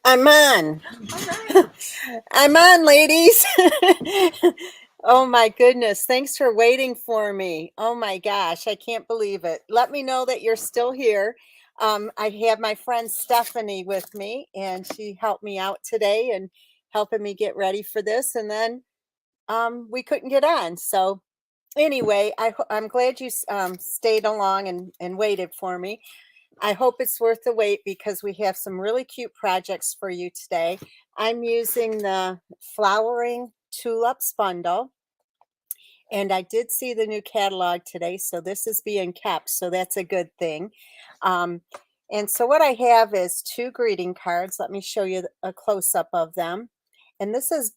I'm on. All right. I'm on, ladies. Oh my goodness. Thanks for waiting for me. Oh my gosh. I can't believe it. Let me know that you're still here. I have my friend Stephanie with me, and she helped me out today and helping me get ready for this. And then we couldn't get on. So, anyway, I'm glad you stayed along and waited for me. I hope it's worth the wait because we have some really cute projects for you today. I'm using the Flowering Tulips bundle, and I did see the new catalog today, so this is being kept, so that's a good thing. Um, and so what I have is two greeting cards. Let me show you a close-up of them. And this is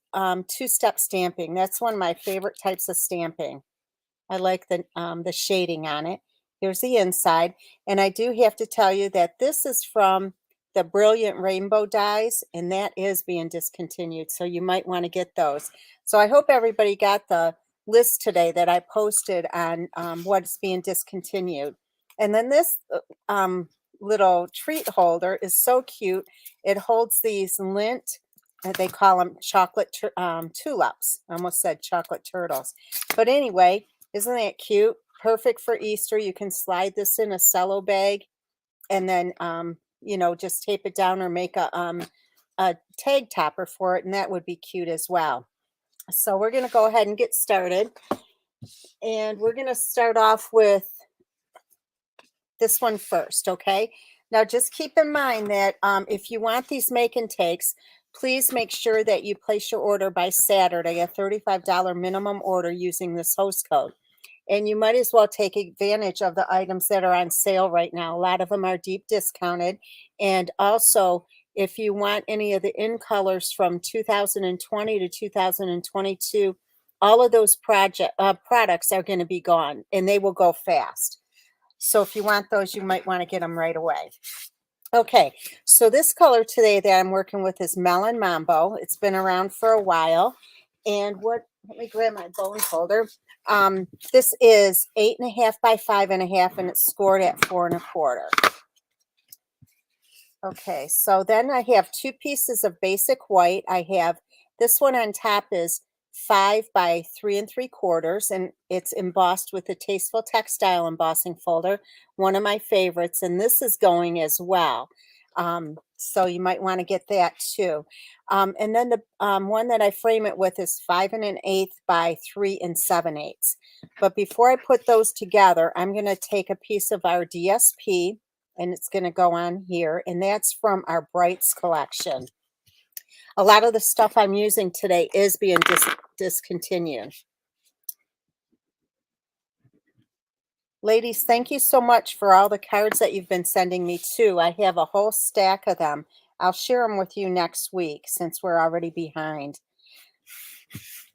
two-step stamping. That's one of my favorite types of stamping. I like the shading on it. Here's the inside. And I do have to tell you that this is from the Brilliant Rainbow dies, and that is being discontinued. So you might want to get those. So I hope everybody got the list today that I posted on what's being discontinued. And then this little treat holder is so cute. It holds these lint, they call them chocolate tulips. I almost said chocolate turtles. But anyway, isn't that cute? Perfect for Easter. You can slide this in a cello bag and then, just tape it down or make a tag topper for it, and that would be cute as well. So we're going to go ahead and get started. And we're going to start off with this one first, okay? Now, just keep in mind that if you want these make and takes, please make sure that you place your order by Saturday, a $35 minimum order using this host code. And you might as well take advantage of the items that are on sale right now. A lot of them are deep discounted. And also, if you want any of the in colors from 2020 to 2022, all of those products are going to be gone, and they will go fast. So if you want those, you might want to get them right away. Okay, so this color today that I'm working with is Melon Mambo. It's been around for a while. And let me grab my bone folder. This is 8.5 by 5.5, and it's scored at 4.25. Okay, so then I have two pieces of basic white. I have this one on top is 5 by 3 3/4, and it's embossed with the Tasteful Textile embossing folder, one of my favorites, and this is going as well. So you might want to get that too. And then the one that I frame it with is 5 1/8 by 3 7/8. But before I put those together, I'm going to take a piece of our DSP, and it's going to go on here, and that's from our Brights collection. A lot of the stuff I'm using today is being discontinued. Ladies, thank you so much for all the cards that you've been sending me too. I have a whole stack of them. I'll share them with you next week since we're already behind.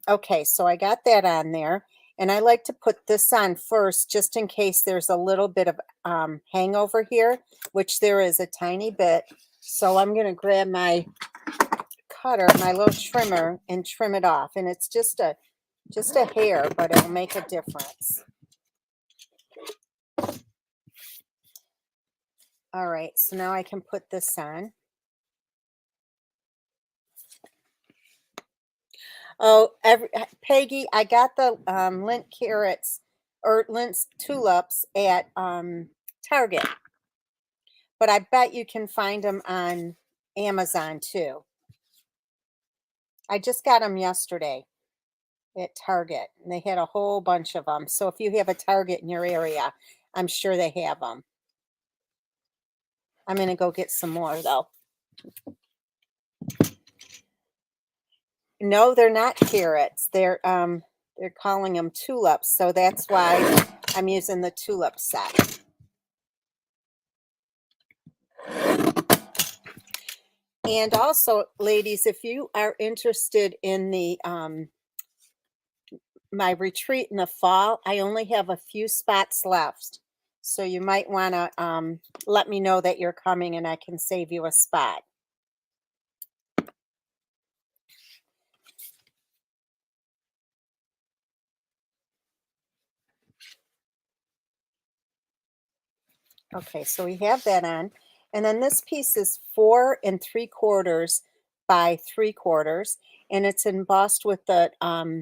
Okay, so I got that on there. And I like to put this on first just in case there's a little bit of hangover here, which there is a tiny bit. So I'm going to grab my cutter, my little trimmer, and trim it off. And it's just a hair, but it'll make a difference. All right, so now I can put this on. Oh, Peggy, I got the lint carrots or lint tulips at Target, but I bet you can find them on Amazon too. I just got them yesterday at Target, and they had a whole bunch of them. So if you have a Target in your area, I'm sure they have them. I'm going to go get some more though. No, they're not carrots. They're calling them tulips, so that's why I'm using the tulip set. And also, ladies, if you are interested in the my retreat in the fall, I only have a few spots left. So you might want to let me know that you're coming, and I can save you a spot. Okay, so we have that on. And then this piece is 4 3/4 by 3/4, and it's embossed with the I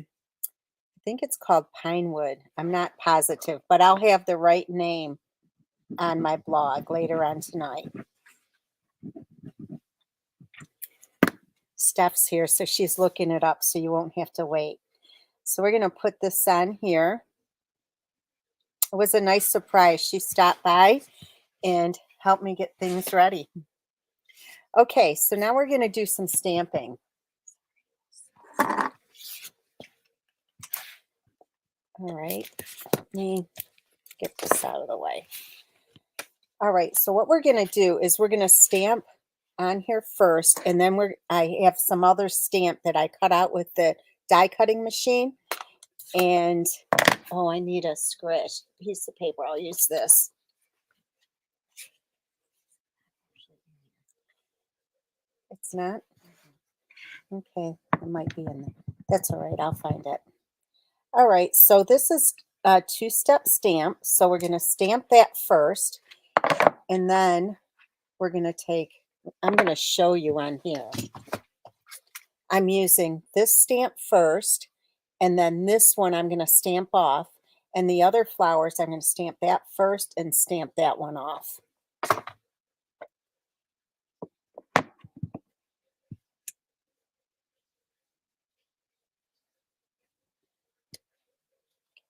think it's called pine wood. I'm not positive, but I'll have the right name on my blog later on tonight. Steph's here, so she's looking it up, so you won't have to wait. So we're going to put this on here. It was a nice surprise. She stopped by and helped me get things ready. Okay, so now we're going to do some stamping. All right, let me get this out of the way. All right, so what we're going to do is we're going to stamp on here first, and then I have some other stamp that I cut out with the die cutting machine. And oh, I need a squish piece of paper. I'll use this. It's not? Okay, it might be in there. That's all right, I'll find it. All right, so this is a two-step stamp. So we're going to stamp that first, and then we're going to I'm going to show you on here. I'm using this stamp first, and then this one I'm going to stamp off, and the other flowers I'm going to stamp that first and stamp that one off.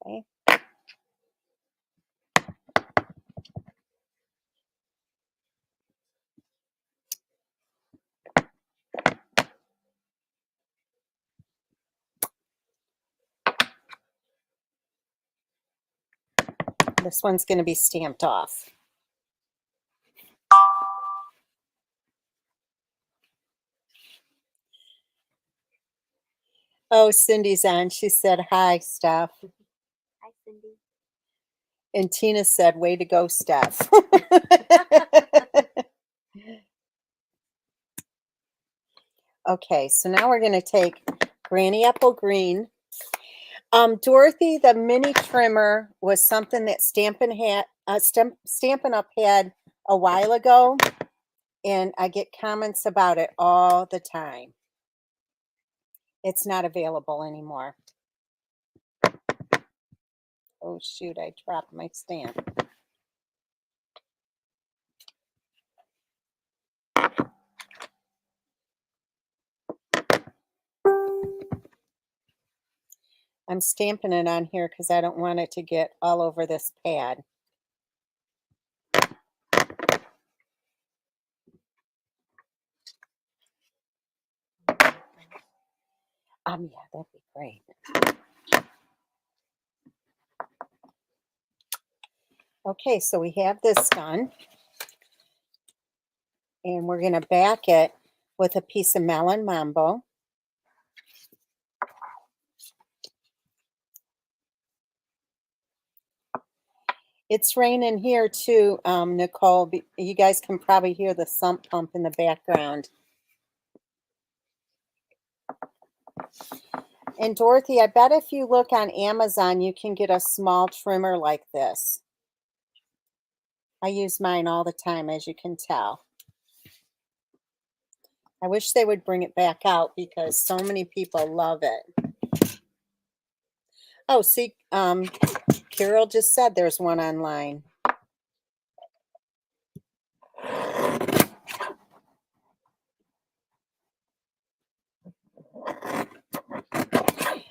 Okay. This one's going to be stamped off. Oh, Cindy's on. She said, hi, Steph. Hi, Cindy. And Tina said, way to go, Steph. Okay, so now we're going to take Granny Apple Green. Dorothy, the mini trimmer was something that Stampin' Up had a while ago, and I get comments about it all the time. It's not available anymore. Oh, shoot, I dropped my stamp. I'm stamping it on here because I don't want it to get all over this pad. Yeah, that'd be great. Okay, so we have this done. And we're going to back it with a piece of Melon Mambo. It's raining here too, Nicole. You guys can probably hear the sump pump in the background. And Dorothy, I bet if you look on Amazon, you can get a small trimmer like this. I use mine all the time, as you can tell. I wish they would bring it back out because so many people love it. Oh, see, Carol just said there's one online.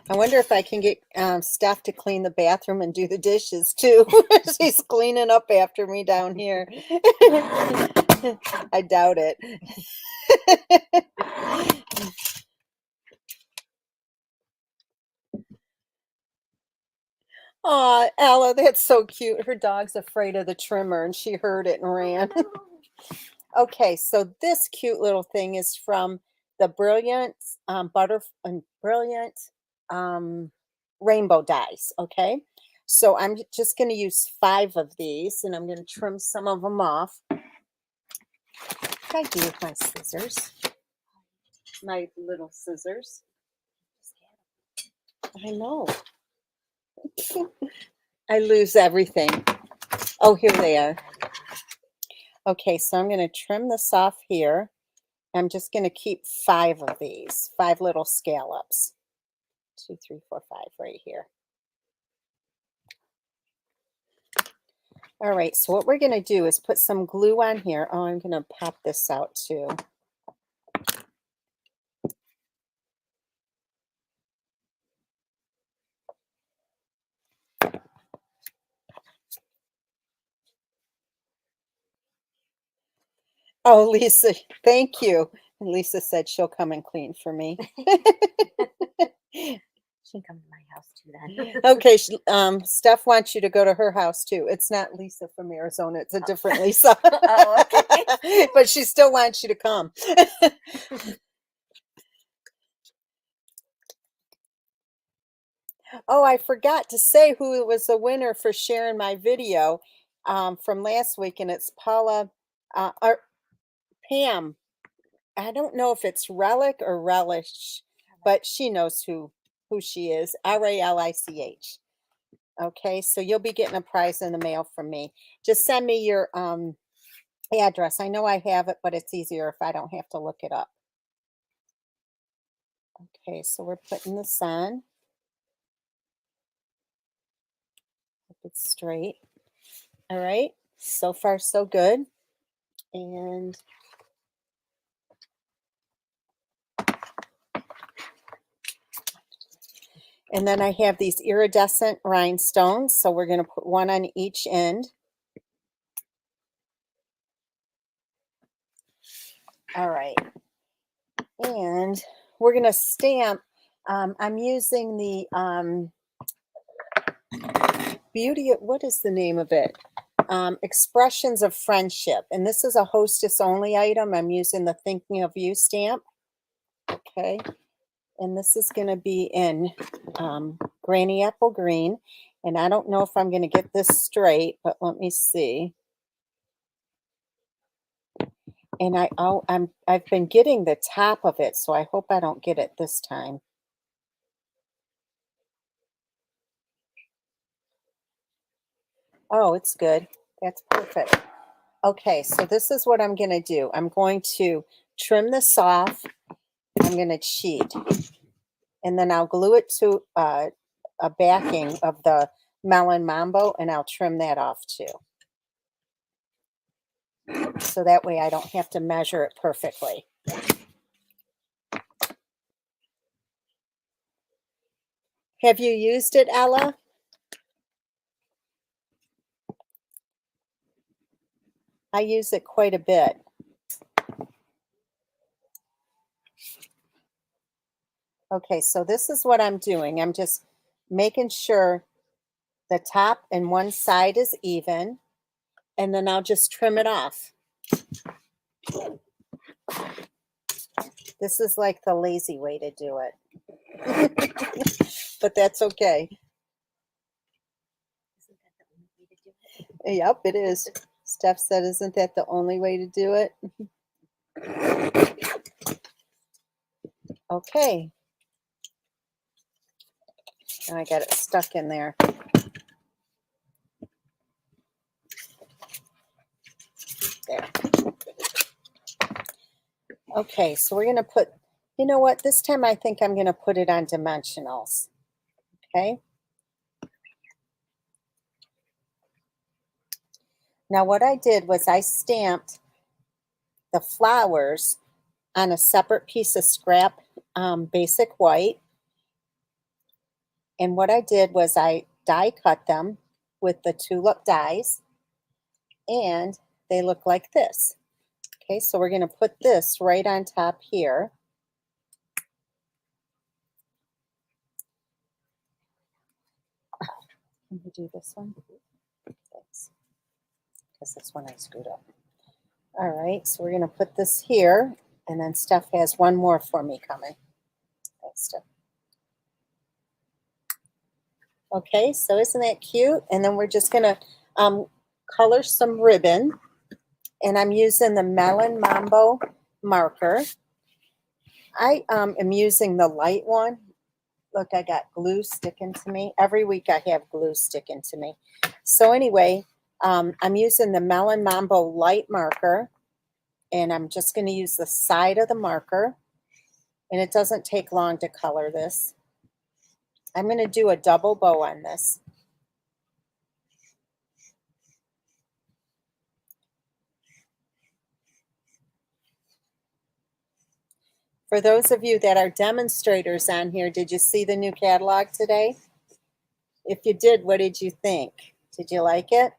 I wonder if I can get Steph to clean the bathroom and do the dishes too. She's cleaning up after me down here. I doubt it. Aw, Ella, that's so cute. Her dog's afraid of the trimmer and she heard it and ran. Okay, so this cute little thing is from the Brilliant Brilliant Rainbow dies. Okay, so I'm just going to use 5 of these, and I'm going to trim some of them off. What I do with my scissors? My little scissors. I know. I lose everything. Oh, here they are. Okay, so I'm going to trim this off here. I'm just going to keep 5 of these, 5 little scallops. 2, 3, 4, 5 right here. All right, so what we're going to do is put some glue on here. Oh, I'm going to pop this out too. Oh, Lisa, thank you. And Lisa said she'll come and clean for me. She can come to my house too then. Okay, Steph wants you to go to her house too. It's not Lisa from Arizona, it's a different Lisa. Oh, okay. But she still wants you to come. Oh, I forgot to say who was the winner for sharing my video from last week, and it's Paula or Pam. I don't know if it's Relic or Relish, but she knows who she is. Ralich. Okay, so you'll be getting a prize in the mail from me. Just send me your address. I know I have it, but it's easier if I don't have to look it up. Okay, so we're putting this on. Hope it's straight. All right, so far so good. And then I have these iridescent rhinestones, so we're going to put one on each end. All right, and we're going to stamp. I'm using the what is the name of it? Expressions of Friendship, and this is a hostess only item. I'm using the Thinking of You stamp. Okay, and this is going to be in Granny Apple Green, and I don't know if I'm going to get this straight, but let me see. And I've been getting the top of it, so I hope I don't get it this time. Oh, it's good. That's perfect. Okay, so this is what I'm going to do. I'm going to trim this off. I'm going to cheat. And then I'll glue it to a backing of the Melon Mambo, and I'll trim that off too. So that way I don't have to measure it perfectly. Have you used it, Ella? I use it quite a bit. Okay, so this is what I'm doing. I'm just making sure the top and one side is even, and then I'll just trim it off. This is like the lazy way to do it. But that's okay. Yep, it is. Steph said, isn't that the only way to do it? Okay. Now I got it stuck in there. There. Okay, so we're going to put, you know what, this time I think I'm going to put it on dimensionals. Okay. Now what I did was I stamped the flowers on a separate piece of scrap basic white. And what I did was I die cut them with the tulip dies, and they look like this. Okay, so we're going to put this right on top here. Can we do this one? Thanks. Because this one I screwed up. All right, so we're going to put this here, and then Steph has one more for me coming. Thanks, Steph. Okay, so isn't that cute? And then we're just going to color some ribbon, and I'm using the Melon Mambo marker. I am using the light one. Look, I got glue sticking to me. Every week I have glue sticking to me. So anyway, I'm using the Melon Mambo light marker, and I'm just going to use the side of the marker, and it doesn't take long to color this. I'm going to do a double bow on this. For those of you that are demonstrators on here, did you see the new catalog today? If you did, what did you think? Did you like it?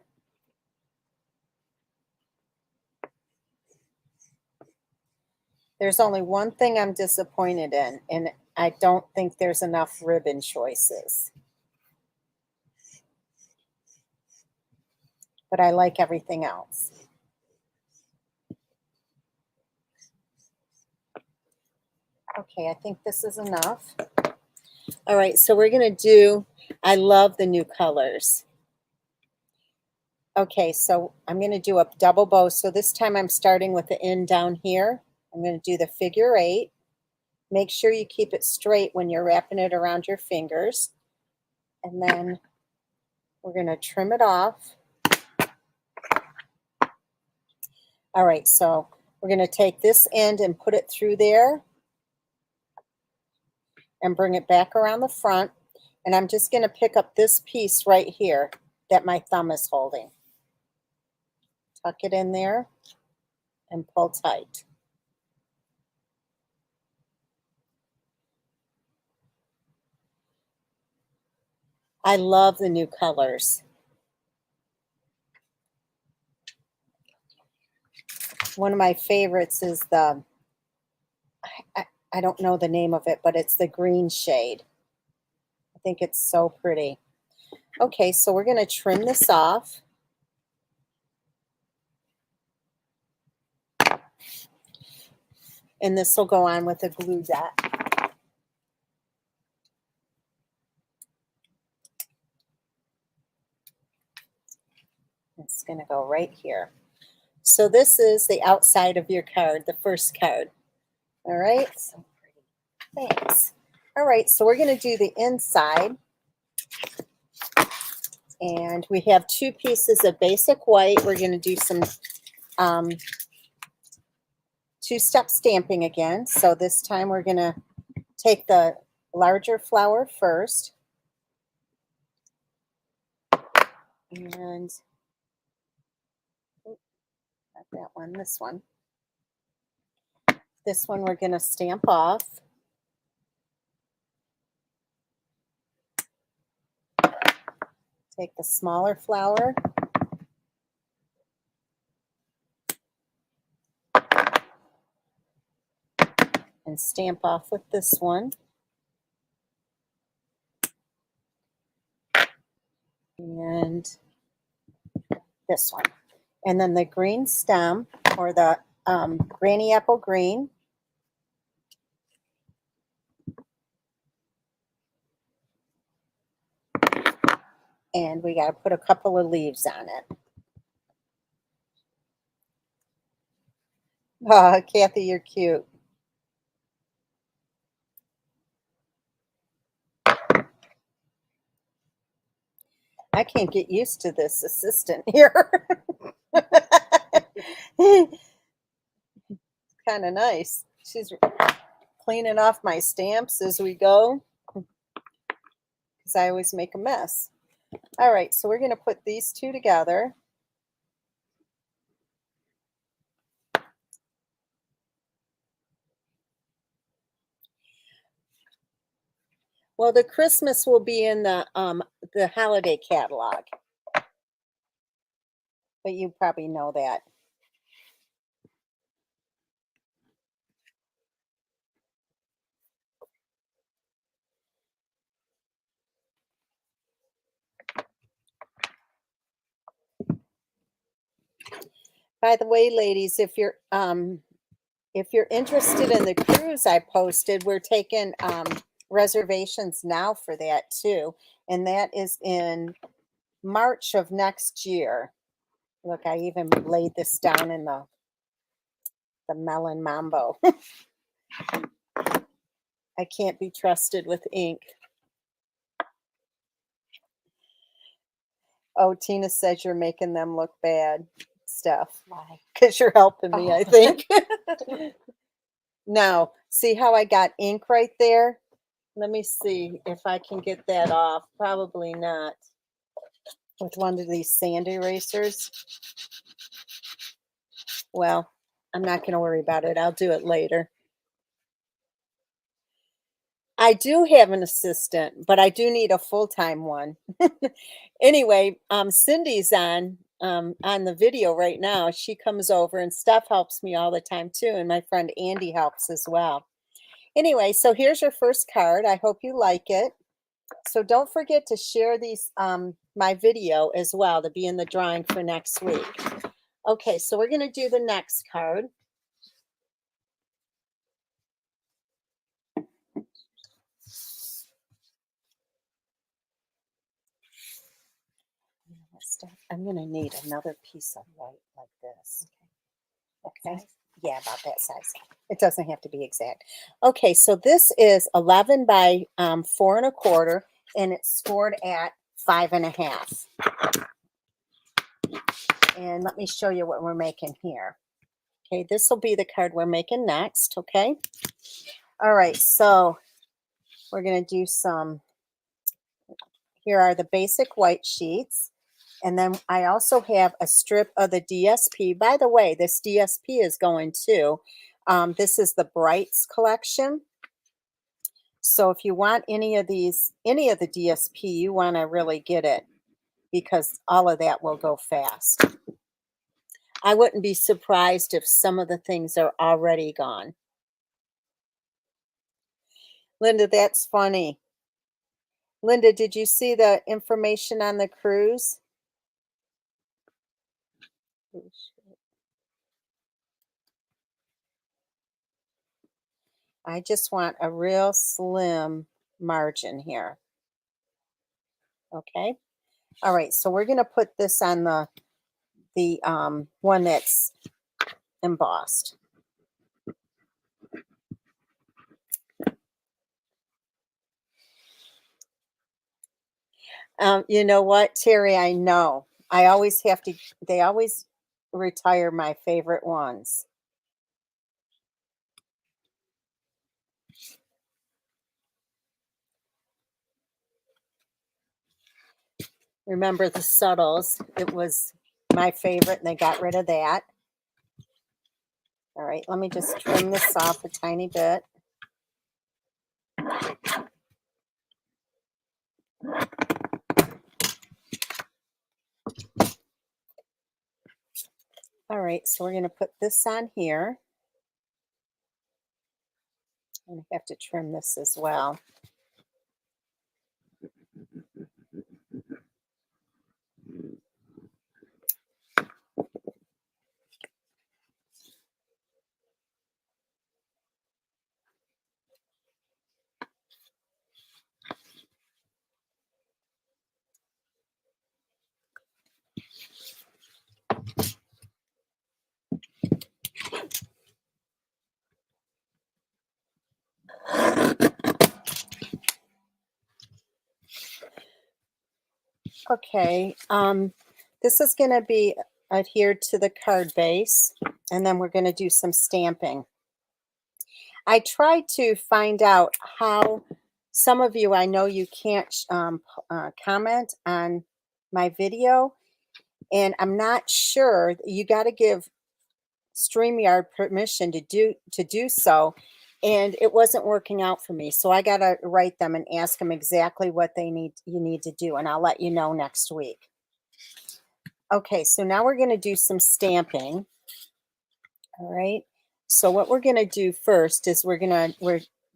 There's only one thing I'm disappointed in, and I don't think there's enough ribbon choices. But I like everything else. Okay, I think this is enough. All right, so we're going to do, I love the new colors. Okay, so I'm going to do a double bow. So this time I'm starting with the end down here. I'm going to do the figure 8. Make sure you keep it straight when you're wrapping it around your fingers. And then we're going to trim it off. All right, so we're going to take this end and put it through there and bring it back around the front. And I'm just going to pick up this piece right here that my thumb is holding. Tuck it in there and pull tight. I love the new colors. One of my favorites is the, I don't know the name of it, but it's the green shade. I think it's so pretty. Okay, so we're going to trim this off. And this will go on with a glue dot. It's going to go right here. So this is the outside of your card, the first card. All right. So pretty. Thanks. All right, so we're going to do the inside. And we have 2 pieces of basic white. We're going to do some 2-step stamping again. So this time we're going to take the larger flower first. And not that one, this one. This one we're going to stamp off. Take the smaller flower. And stamp off with this one. And this one. And then the green stem, or the granny apple green. And we got to put a couple of leaves on it. Oh, Kathy, you're cute. I can't get used to this assistant here. Kind of nice. She's cleaning off my stamps as we go, because I always make a mess. All right, so we're going to put these 2 together. Well, the Christmas will be in the holiday catalog, but you probably know that. By the way, ladies, if you're interested in the cruise I posted, we're taking reservations now for that too, and that is in March of next year. Look, I even laid this down in the Melon Mambo. I can't be trusted with ink. Oh, Tina says you're making them look bad, Steph, Why? because you're helping me, I Oh. think. Now, see how I got ink right there? Let me see if I can get that off. Probably not. With one of these sand erasers. Well, I'm not going to worry about it. I'll do it later. I do have an assistant, but I do need a full-time one. Anyway, Cindy's on the video right now. She comes over and Steph helps me all the time too, and my friend Andy helps as well. Anyway, so here's your first card. I hope you like it. So don't forget to share these my video as well to be in the drawing for next week. Okay, so we're going to do the next card. I'm going to need another piece of white like this. Okay. Yeah, about that size. It doesn't have to be exact. Okay, so this is 11 by 4 1/4, and it's scored at 5 1/2. And let me show you what we're making here. Okay, this will be the card we're making next. Okay. All right, so we're going to do some. Here are the basic white sheets. And then I also have a strip of the DSP. By the way, this DSP is going too. This is the Brights collection. So if you want any of these, any of the DSP, you want to really get it because all of that will go fast. I wouldn't be surprised if some of the things are already gone. Linda, that's funny. Linda, did you see the information on the cruise? I just want a real slim margin here. Okay. All right. So we're going to put this on the one that's embossed. You know what, Terry? I know. I always have to, they always retire my favorite ones. Remember the subtles? It was my favorite, and they got rid of that. All right, let me just trim this off a tiny bit. All right, so we're going to put this on here. I'm going to have to trim this as well. Okay, this is going to be adhered to the card base, and then we're going to do some stamping. I tried to find out how some of you, I know you can't comment on my video, and I'm not sure. You got to give StreamYard permission to do so, and it wasn't working out for me. So I got to write them and ask them exactly what you need to do, and I'll let you know next week. Okay, so now we're going to do some stamping. All right. So what we're going to do first is we're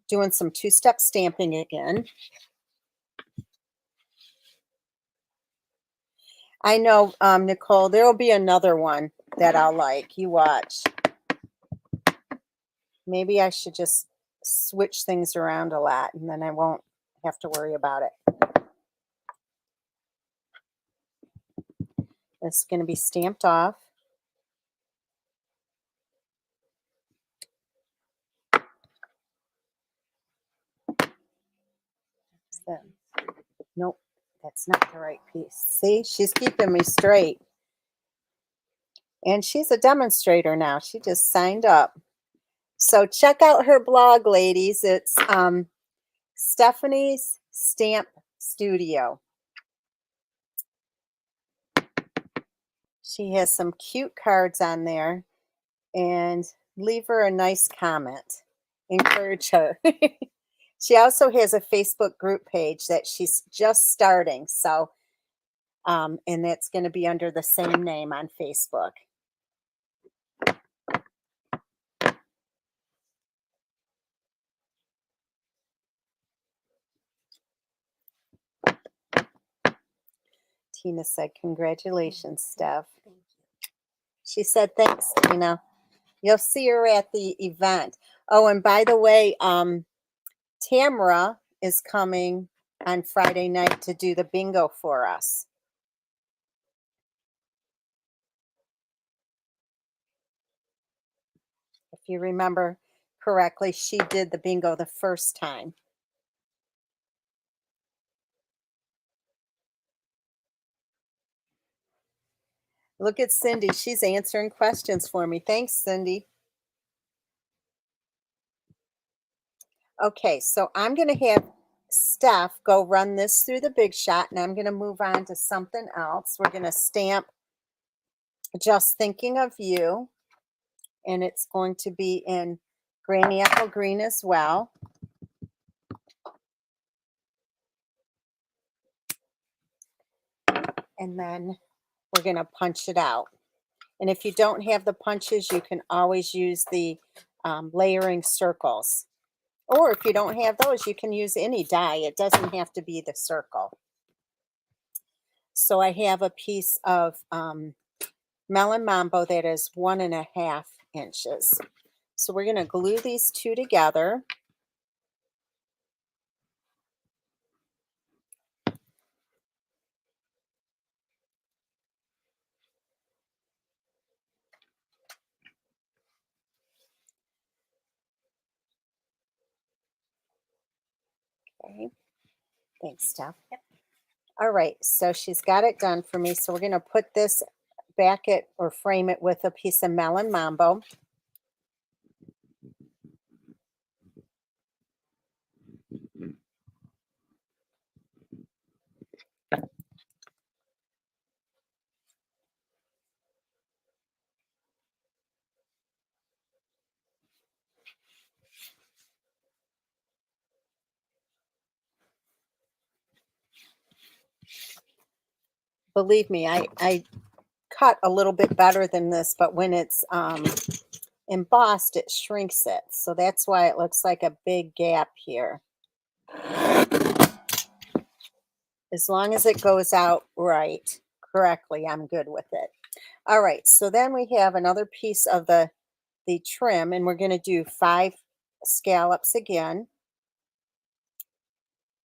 doing some two-step stamping again. I know, Nicole, there will be another one that I'll like. You watch. Maybe I should just switch things around a lot, and then I won't have to worry about it. It's going to be stamped off. Nope, That's not the right piece. See, she's keeping me straight. And she's a demonstrator now. She just signed up. So check out her blog, ladies. It's Stephanie's Stamp Studio. She has some cute cards on there, and leave her a nice comment. Encourage her. She also has a Facebook group page that she's just starting. So, and that's going to be under the same name on Facebook. Tina said, congratulations, Steph. Thank you. She said, thanks, Tina. You'll see her at the event. Oh, and by the way, Tamara is coming on Friday night to do the bingo for us. If you remember correctly, she did the bingo the first time. Look at Cindy. She's answering questions for me. Thanks, Cindy. Okay, so I'm going to have Steph go run this through the Big Shot, and I'm going to move on to something else. We're going to stamp Just Thinking of You, and it's going to be in Granny Apple Green as well. And then we're going to punch it out. And if you don't have the punches, you can always use the layering circles. Or if you don't have those, you can use any die. It doesn't have to be the circle. So I have a piece of Melon Mambo that is 1.5 inches. So we're going to glue these two together. Okay. Thanks, Steph. Yep. All right, so she's got it done for me. So we're going to put this back it or frame it with a piece of Melon Mambo. Believe me, I cut a little bit better than this, but when it's embossed, it shrinks it. So that's why it looks like a big gap here. As long as it goes out right, correctly, I'm good with it. All right, so then we have another piece of the trim, and we're going to do 5 scallops again.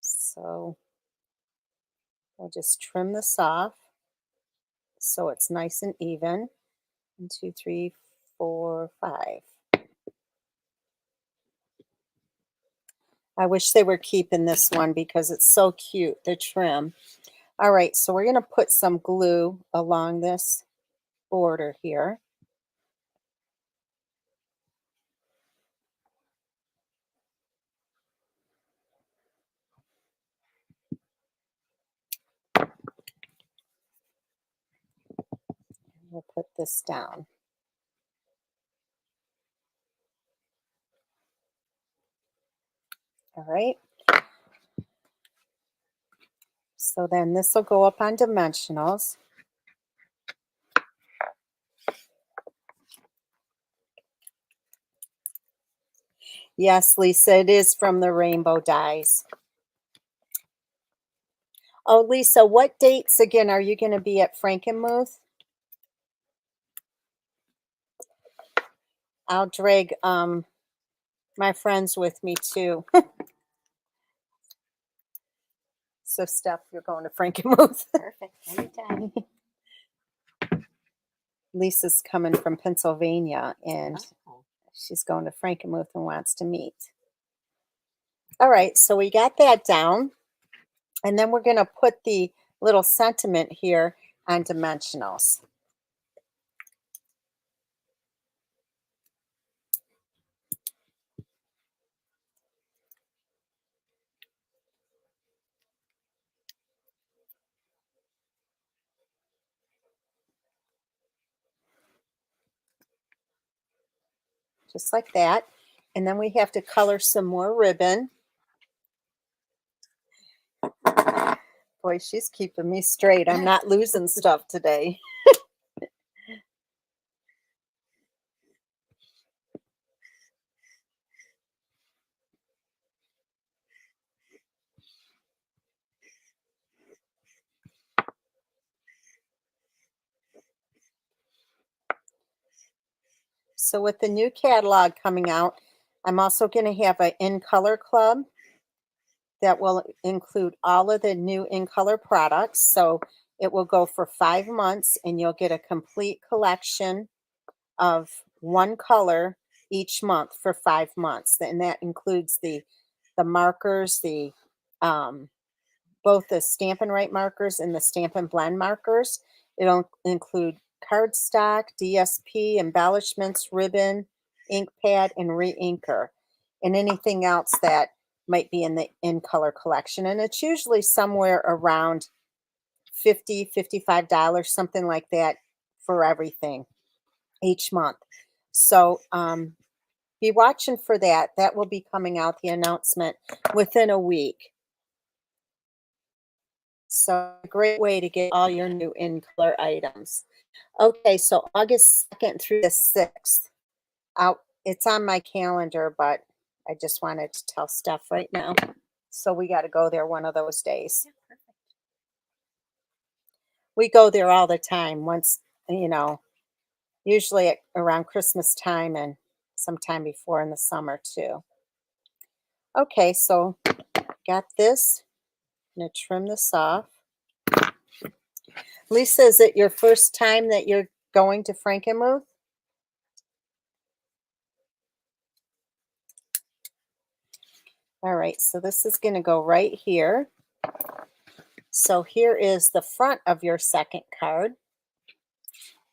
So we'll just trim this off so it's nice and even. 1, 2, 3, 4, 5. I wish they were keeping this one because it's so cute, the trim. All right, so we're going to put some glue along this border here. We'll put this down. All right. So then this will go up on dimensionals. Yes, Lisa, it is from the rainbow dies. Oh, Lisa, what dates again are you going to be at Frankenmuth? I'll drag my friends with me too. So, Steph, you're going to Frankenmuth. Perfect. Anytime. Lisa's coming from Pennsylvania, and Oh. she's going to Frankenmuth and wants to meet. All right, so we got that down. And then we're going to put the little sentiment here on dimensionals. Just like that. And then we have to color some more ribbon. Boy, she's keeping me straight. I'm not losing stuff today. So with the new catalog coming out, I'm also going to have an in color club that will include all of the new in color products. So it will go for 5 months and you'll get a complete collection of one color each month for 5 months. And that includes the markers, the both the Stampin' Write markers and the Stampin' Blend markers. It'll include cardstock, DSP, embellishments, ribbon, ink pad, and re-inker, and anything else that might be in the in color collection. And it's usually somewhere around $50, $55, something like that for everything each month. So be watching for that. That will be coming out, the announcement, within a week. So a great way to get all your new in color items. Okay, so August 2nd through the 6th. Out it's on my calendar, but I just wanted to tell Steph right now. So we got to go there one of those days. We go there all the time once, usually around Christmas time and sometime before in the summer too. Okay, so got this. I'm going to trim this off. Lisa, is it your first time that you're going to Frankenmuth? All right, so this is going to go right here. So here is the front of your second card.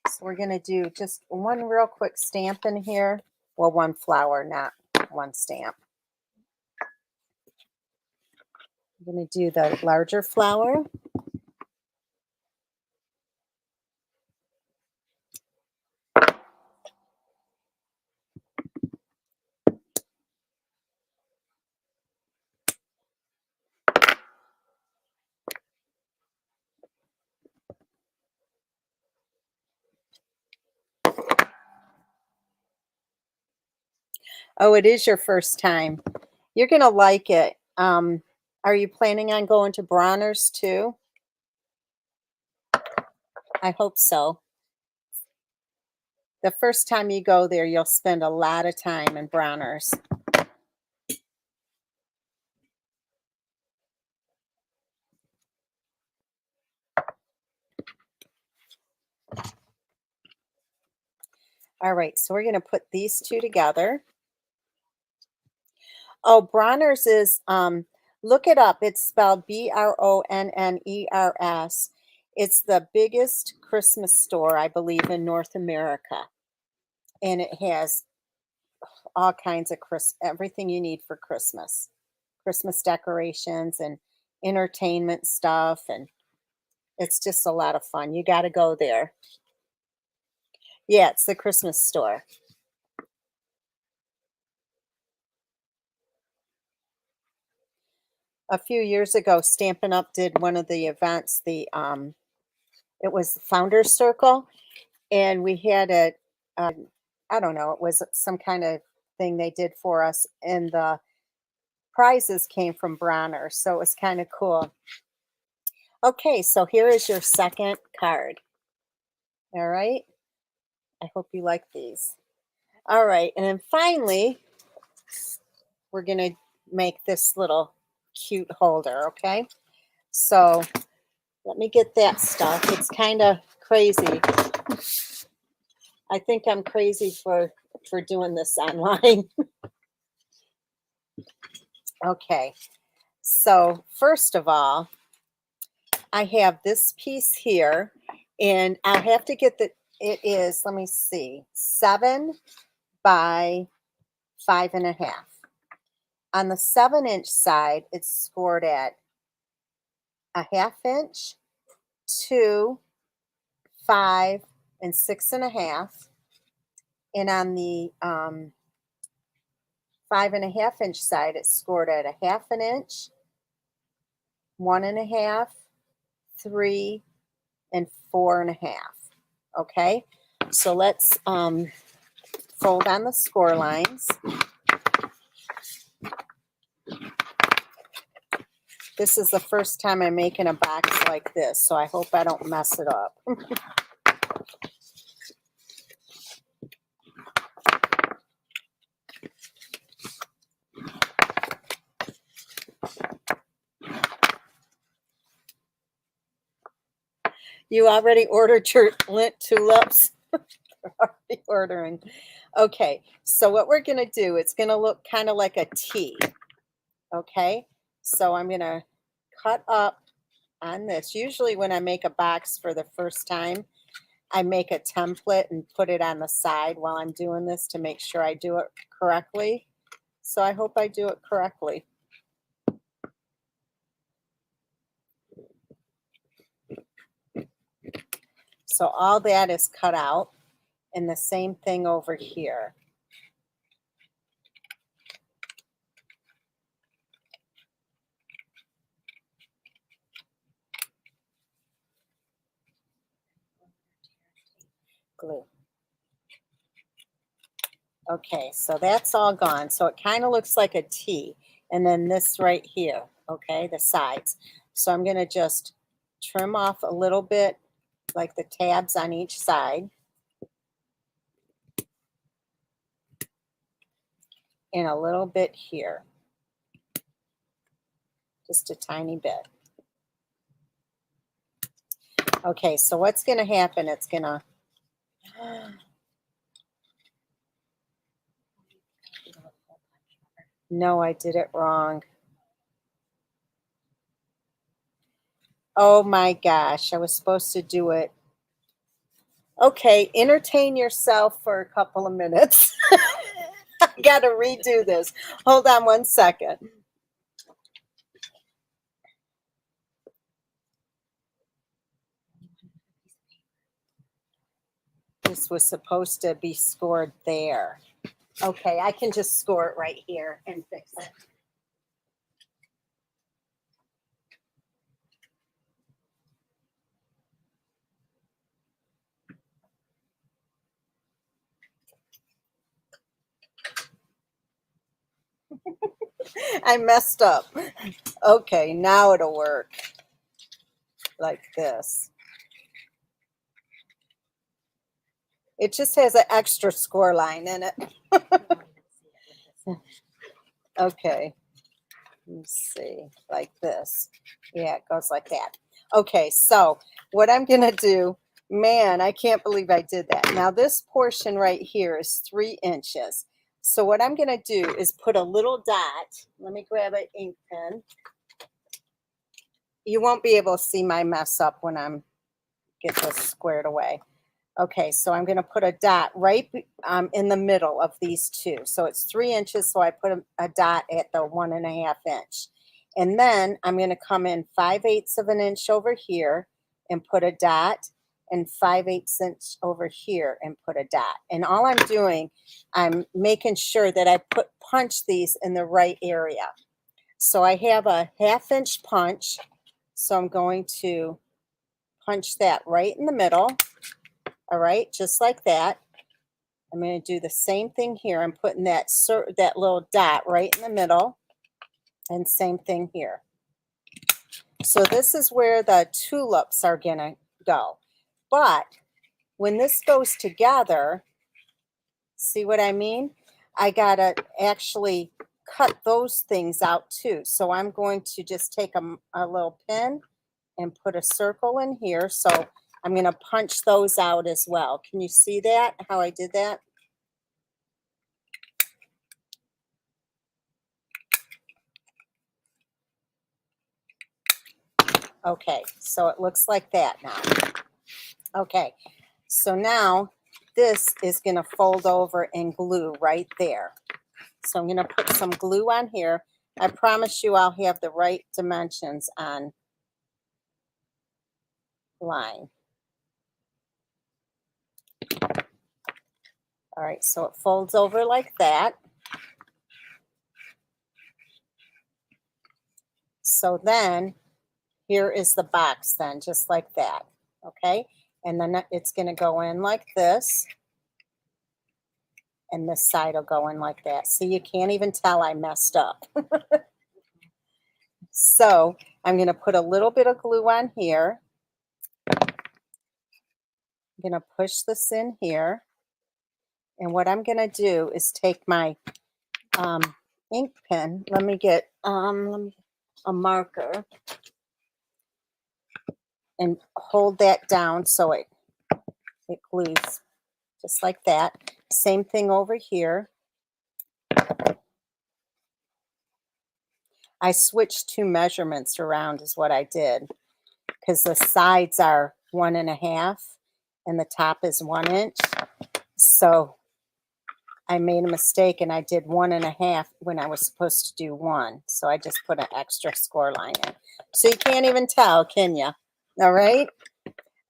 So we're going to do just one real quick stamp in here. Well, one flower, not one stamp. I'm going to do the larger flower. Oh, it is your first time. You're going to like it. Are you planning on going to Bronner's too? I hope so. The first time you go there, you'll spend a lot of time in Bronner's. All right, so we're going to put these two together. Oh, Bronner's is, look it up. It's spelled Bronners. It's the biggest Christmas store, I believe, in North America. And it has all kinds of everything you need for Christmas. Christmas decorations and entertainment stuff. And it's just a lot of fun. You got to go there. Yeah, it's the Christmas store. A few years ago, Stampin' Up! Did one of the events, it was the Founders Circle, and we had I don't know, it was some kind of thing they did for us, and the prizes came from Bronner, so it was kind of cool. Okay, so here is your second card. All right, I hope you like these. All right, and then finally, we're going to make this little cute holder, okay? So let me get that stuff. It's kind of crazy. I think I'm crazy for doing this online. Okay, so first of all, I have this piece here, and I'll have to get it is, let me see, 7 by 5.5. On the 7-inch side, it's scored at a 1/2 inch, 2, 5, and 6.5. And on the 5.5 inch side, it's scored at a 1/2 inch, 1.5, 3, and 4.5. Okay, so let's fold on the score lines. This is the first time I'm making a box like this, so I hope I don't mess it up. You already ordered your lint tulips? Already ordering. Okay, so what we're going to do, it's going to look kind of like a T. Okay, so I'm going to cut up on this. Usually when I make a box for the first time, I make a template and put it on the side while I'm doing this to make sure I do it correctly. So I hope I do it correctly. So all that is cut out, and the same thing over here. Glue. Okay, so that's all gone. So it kind of looks like a T. And then this right here, okay, the sides. So I'm going to just trim off a little bit, like the tabs on each side. And a little bit here. Just a tiny bit. Okay, so what's going to happen, it's going to... No, I did it wrong. Oh my gosh, I was supposed to do it. Okay, entertain yourself for a couple of minutes. I got to redo this. Hold on one second. This was supposed to be scored there. Okay, I can just score it right here and fix it. I messed up. Okay, now it'll work. Like this. It just has an extra score line in it. Okay. Let's see. Like this. Yeah, it goes like that. Okay, so what I'm going to do, man, I can't believe I did that. Now this portion right here is 3 inches. So what I'm going to do is put a little dot. Let me grab an ink pen. You won't be able to see my mess up when I'm get this squared away. Okay, so I'm going to put a dot right in the middle of these two. So it's 3 inches, so I put a dot at the 1.5 inch. And then I'm going to come in 5/8 of an inch over here and put a dot, and 5/8 inch over here and put a dot. And all I'm doing, I'm making sure that I punch these in the right area. So I have a 1/2 inch punch, so I'm going to punch that right in the middle. All right, just like that. I'm going to do the same thing here. I'm putting that little dot right in the middle, and same thing here. So this is where the tulips are going to go. But when this goes together, see what I mean? I got to actually cut those things out too. So I'm going to just take a little pin and put a circle in here. So I'm going to punch those out as well. Can you see that, how I did that? Okay, so it looks like that now. Okay, so now this is going to fold over and glue right there. So I'm going to put some glue on here. I promise you I'll have the right dimensions on line. All right, so it folds over like that. So then here is the box then, just like that. Okay, and then it's going to go in like this. And this side will go in like that. So you can't even tell I messed up. So I'm going to put a little bit of glue on here. I'm going to push this in here. And what I'm going to do is take my ink pen. Let me get a marker and hold that down so it glues just like that. Same thing over here. I switched two measurements around is what I did, because the sides are 1.5 and the top is 1 inch. So I made a mistake and I did 1.5 when I was supposed to do 1. So I just put an extra score line in. So you can't even tell, can you? All right.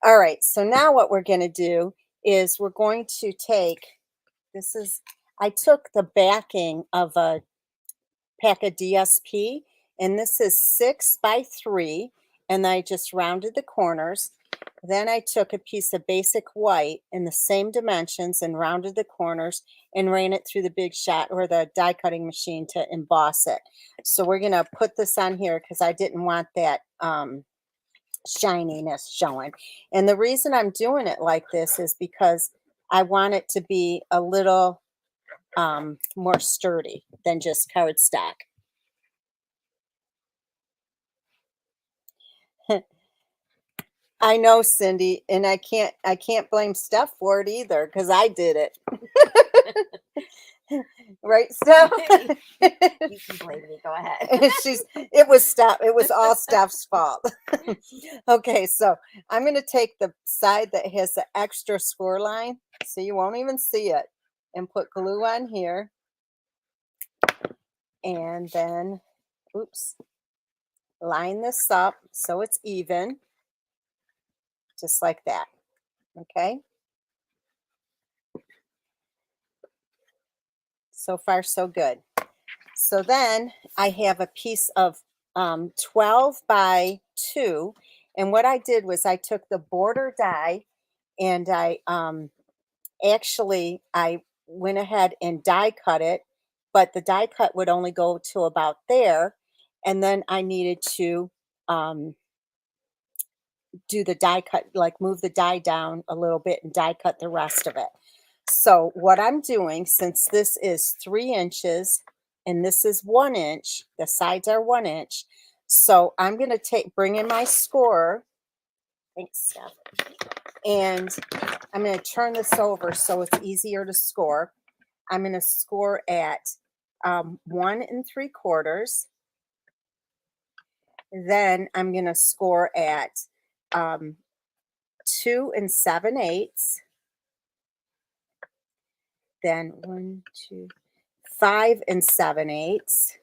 All right. So now what we're going to do is we're going to take, I took the backing of a pack of DSP, and this is 6 by 3, and I just rounded the corners. Then I took a piece of basic white in the same dimensions and rounded the corners and ran it through the big shot or the die cutting machine to emboss it. So we're going to put this on here because I didn't want that shininess showing. And the reason I'm doing it like this is because I want it to be a little more sturdy than just cardstock. I know, Cindy, and I can't blame Steph for it either because I did it. Right, Steph? You can blame me. Go ahead. It was all Steph's fault. Okay, so I'm going to take the side that has the extra score line, so you won't even see it, and put glue on here. And then, oops, line this up so it's even, just like that. Okay. So far, so good. So then I have a piece of 12 by 2. And what I did was I took the border die and I I went ahead and die cut it, but the die cut would only go to about there. And then I needed to do the die cut, like move the die down a little bit and die cut the rest of it. So what I'm doing, since this is 3 inches and this is 1 inch, the sides are 1 inch. So I'm going to bring in my score. Thanks, Steph. And I'm going to turn this over so it's easier to score. I'm going to score at 1 3/4. Then I'm going to score at 2 7/8. Then 1, 2, 5 7/8,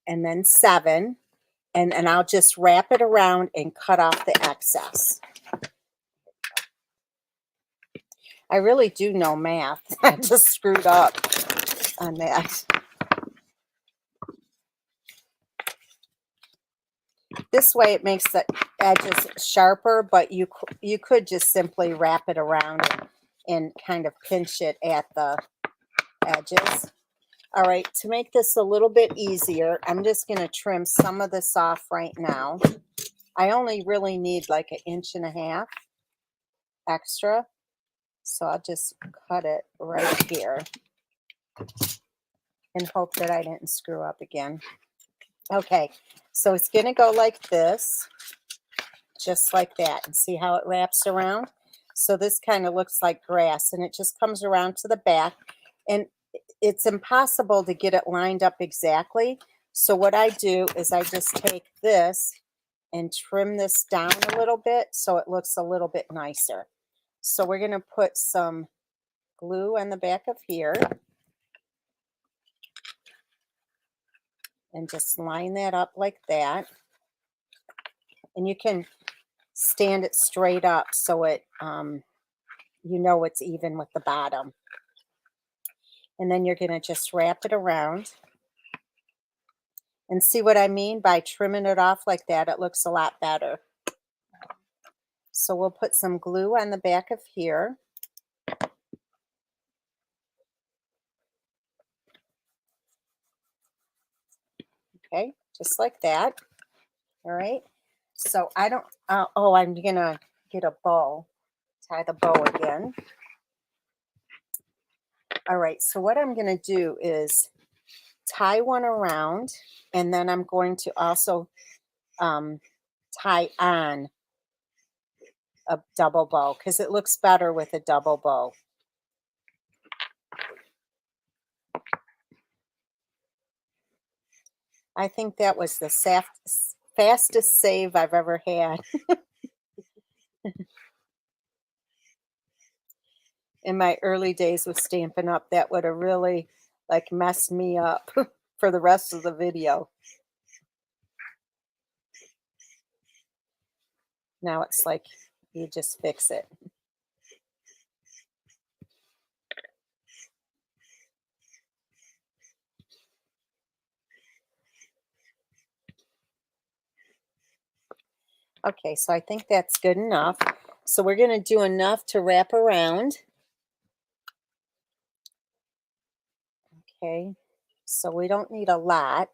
and then 7, and I'll just wrap it around and cut off the excess. I really do know math. I just screwed up on that. This way it makes the edges sharper, but you could just simply wrap it around and kind of pinch it at the edges. All right, to make this a little bit easier, I'm just going to trim some of this off right now. I only really need like 1.5 inches extra, so I'll just cut it right here and hope that I didn't screw up again. Okay, so it's going to go like this, just like that, and see how it wraps around? So this kind of looks like grass, and it just comes around to the back, and it's impossible to get it lined up exactly. So what I do is I just take this and trim this down a little bit so it looks a little bit nicer. So we're going to put some glue on the back of here and just line that up like that. And you can stand it straight up so it, you know, it's even with the bottom. And then you're going to just wrap it around. And see what I mean by trimming it off like that? It looks a lot better. So we'll put some glue on the back of here. Okay, just like that. All right. So I don't, oh, I'm going to get a bow. Tie the bow again. All right, so what I'm going to do is tie one around, and then I'm going to also tie on a double bow because it looks better with a double bow. I think that was the fastest save I've ever had. In my early days with Stampin' Up, that would have really like messed me up for the rest of the video. Now it's like you just fix it. Okay, so I think that's good enough. So we're going to do enough to wrap around. Okay, so we don't need a lot.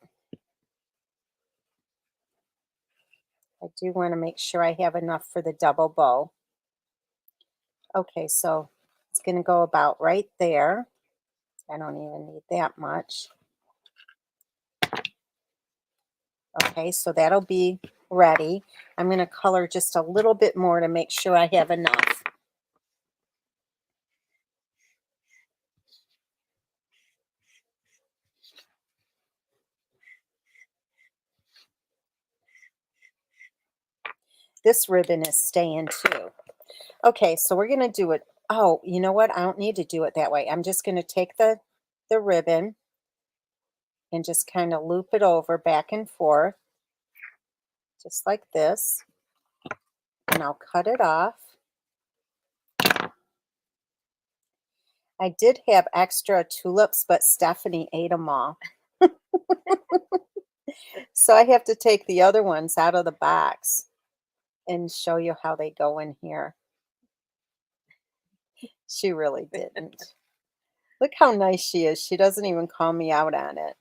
I do want to make sure I have enough for the double bow. Okay, so it's going to go about right there. I don't even need that much. Okay, so that'll be ready. I'm going to color just a little bit more to make sure I have enough. This ribbon is staying too. Okay, so we're going to do it. Oh, you know what? I don't need to do it that way. I'm just going to take the ribbon and just kind of loop it over back and forth, just like this. And I'll cut it off. I did have extra tulips, but Stephanie ate them all. So I have to take the other ones out of the box and show you how they go in here. She really didn't. Look how nice she is. She doesn't even call me out on it.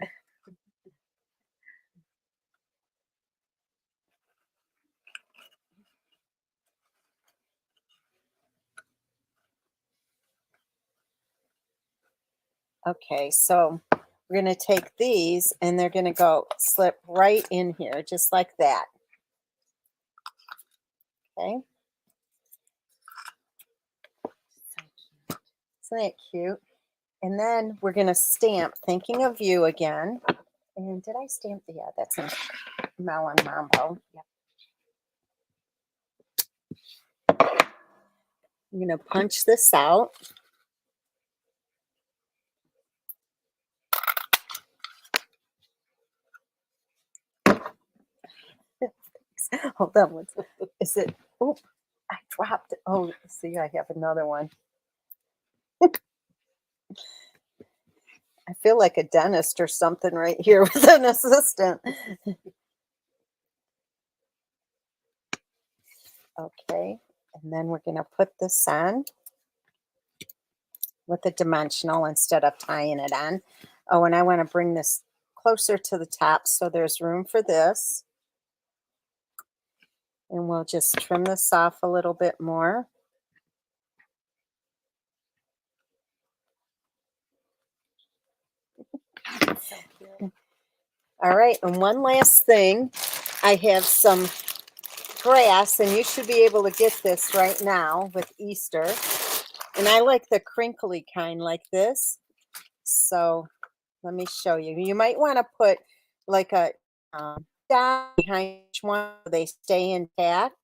Okay, so we're going to take these and they're going to go slip right in here, just like that. Okay. Isn't that cute? And then we're going to stamp Thinking of You again. And did I stamp the, yeah, that's a Melon Mambo. Yep. I'm going to punch this out. Hold on. Is it? Oh, I dropped it. Oh, see, I have another one. I feel like a dentist or something right here with an assistant. Okay, and then we're going to put this on with a dimensional instead of tying it on. Oh, and I want to bring this closer to the top so there's room for this. And we'll just trim this off a little bit more. So cute. All right, and one last thing. I have some grass, and you should be able to get this right now with Easter. And I like the crinkly kind like this. So let me show you. You might want to put like a dot behind each one so they stay intact,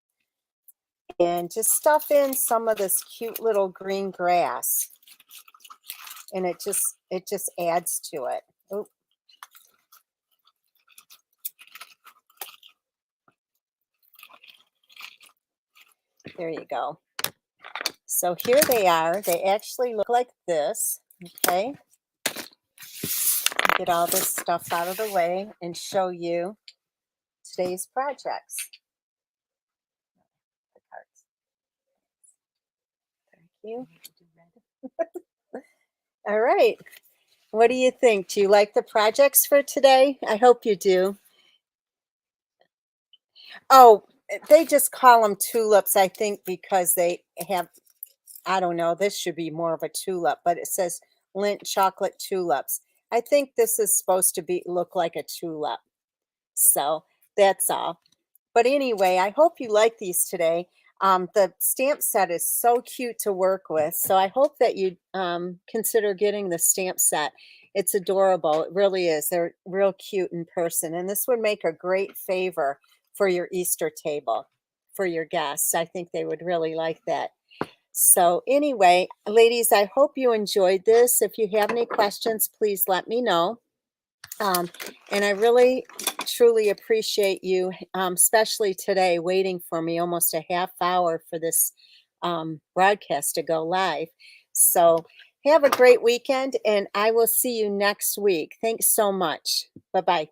and just stuff in some of this cute little green grass, and it just adds to it. Oh, there you go. So here they are. They actually look like this. Okay, get all this stuff out of the way and show you today's projects. The cards. Thank you. All right. What do you think? Do you like the projects for today? I hope you do. Oh, they just call them tulips, I think, because they have, I don't know, this should be more of a tulip, but it says Lindt chocolate tulips. I think this is supposed to be look like a tulip. So that's all. But anyway, I hope you like these today. The stamp set is so cute to work with. So I hope that you consider getting the stamp set. It's adorable. It really is. They're real cute in person. And this would make a great favor for your Easter table for your guests. I think they would really like that. So anyway, ladies, I hope you enjoyed this. If you have any questions, please let me know. Um, and I really, truly appreciate you, especially today, waiting for me almost a half hour for this broadcast to go live. So have a great weekend, and I will see you next week. Thanks so much. Bye bye.